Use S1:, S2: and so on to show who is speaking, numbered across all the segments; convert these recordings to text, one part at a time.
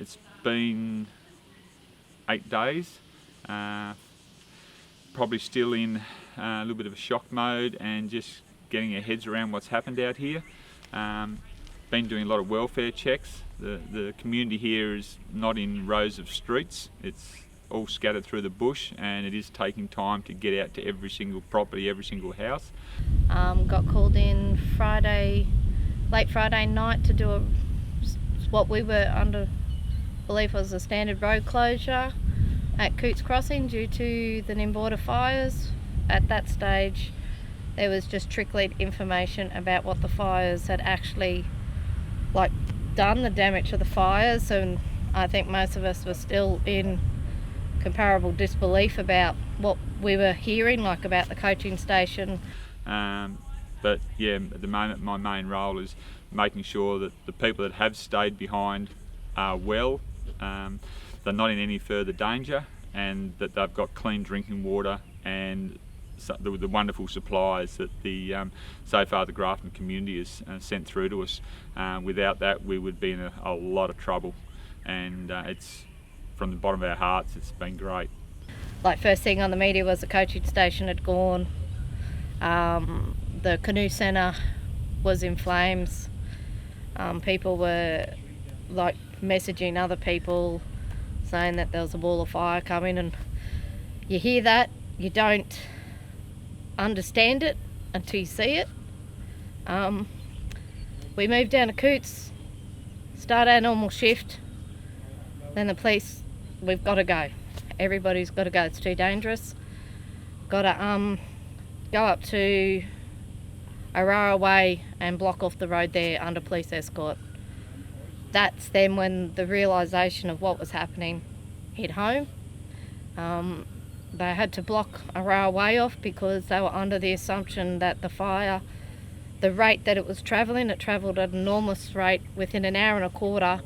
S1: It's been 8 days, probably still in a little bit of a shock mode and just getting our heads around what's happened out here. Been doing a lot of welfare checks. The community here is not in rows of streets, it's all scattered through the bush, and it is taking time to get out to every single property, every single house.
S2: Got called in late Friday night to do what we were under belief was a standard road closure at Cootes Crossing due to the Nimboida fires. At that stage, there was just trickling information about what the fires had actually done, the damage of the fires, and I think most of us were still in comparable disbelief about what we were hearing, about the coaching station.
S1: But yeah, at the moment my main role is making sure that the people that have stayed behind are well, they're not in any further danger, and that they've got clean drinking water and the wonderful supplies that so far the Grafton community has sent through to us. Without that, we would be in a lot of trouble, and it's from the bottom of our hearts, it's been great.
S2: First thing on the media was the coaching station had gone, the canoe centre was in flames, people were messaging other people saying that there was a wall of fire coming, and you hear that, you don't understand it until you see it. We moved down to Cootes, start our normal shift, then the police, we've got to go. Everybody's got to go, it's too dangerous. Got to go up to Aurora Way and block off the road there under police escort. That's then when the realisation of what was happening hit home. They had to block Aurora Way off because they were under the assumption that the fire, the rate that it was travelling, it travelled at an enormous rate within an hour and a quarter.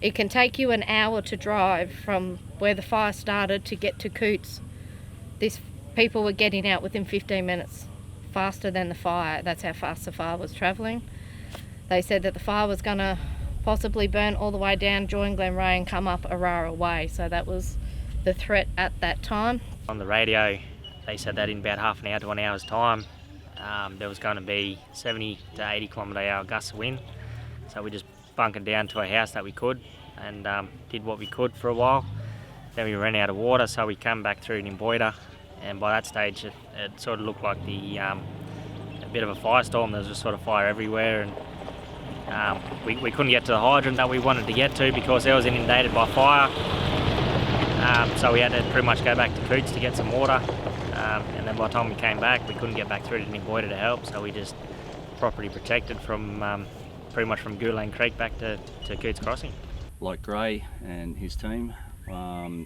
S2: It can take you an hour to drive from where the fire started to get to Cootes. People were getting out within 15 minutes, faster than the fire. That's how fast the fire was travelling. They said that the fire was going to possibly burn all the way down, join Glenray and come up Aurora Way. So that was the threat at that time.
S3: On the radio, they said that in about half an hour to an hour's time, there was going to be 70 to 80 km/h gusts of wind. So we just bunkered down to a house that we could and did what we could for a while. Then we ran out of water, so we came back through Nimboida, and by that stage it sort of looked like a bit of a firestorm. There was just sort of fire everywhere, and we couldn't get to the hydrant that we wanted to get to because it was inundated by fire. So we had to pretty much go back to Cootes to get some water, and then by the time we came back, we couldn't get back through to Nimboida to help, so we just property protected from pretty much from Goulang Creek back to Cootes Crossing.
S4: Like Gray and his team, have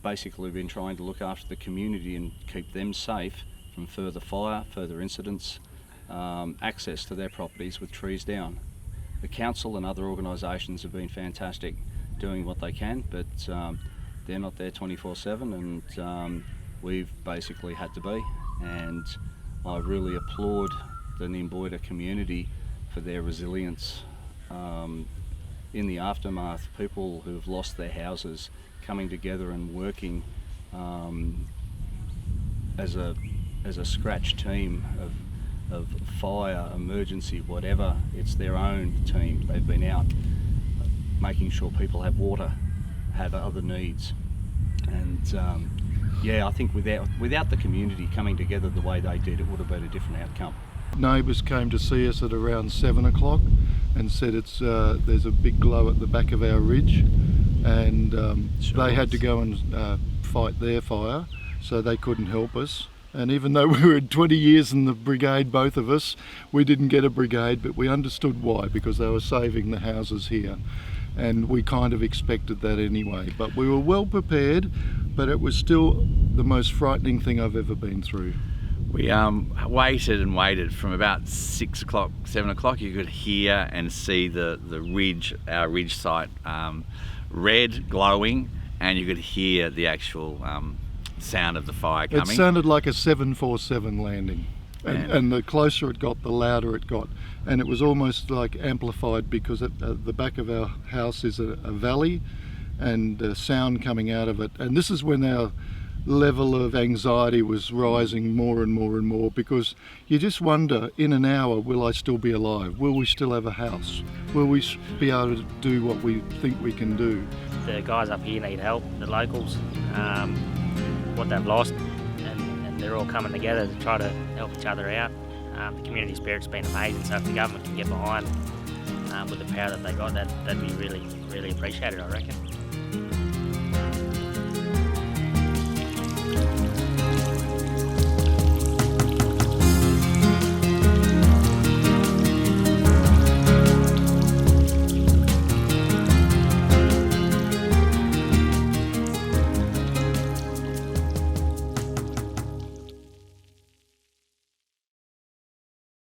S4: basically been trying to look after the community and keep them safe from further fire, further incidents, access to their properties with trees down. The council and other organisations have been fantastic doing what they can, but they're not there 24/7, and we've basically had to be, and I really applaud the Nimboida community for their resilience. In the aftermath, people who've lost their houses coming together and working as a scratch team of fire, emergency, whatever, it's their own team. They've been out making sure people have water, have other needs, and I think without the community coming together the way they did, it would have been a different outcome.
S5: Neighbours came to see us at around 7 o'clock and said there's a big glow at the back of our ridge, and they had to go and fight their fire, so they couldn't help us. And even though we were 20 years in the brigade, both of us, we didn't get a brigade, but we understood why, because they were saving the houses here. And we kind of expected that anyway. But we were well prepared, but it was still the most frightening thing I've ever been through.
S6: We waited and waited from about 6 o'clock, 7 o'clock. You could hear and see the ridge, our ridge site, red, glowing, and you could hear the actual sound of the fire coming.
S5: It sounded like a 747 landing. And the closer it got, the louder it got. And it was almost like amplified because at the back of our house is a valley and sound coming out of it. And this is when our level of anxiety was rising more and more and more, because you just wonder, in an hour, will I still be alive? Will we still have a house? Will we be able to do what we think we can do?
S3: The guys up here need help, the locals, what they've lost, and they're all coming together to try to help each other out. The community spirit's been amazing, so if the government can get behind with the power that they got, that'd be really, really appreciated, I reckon.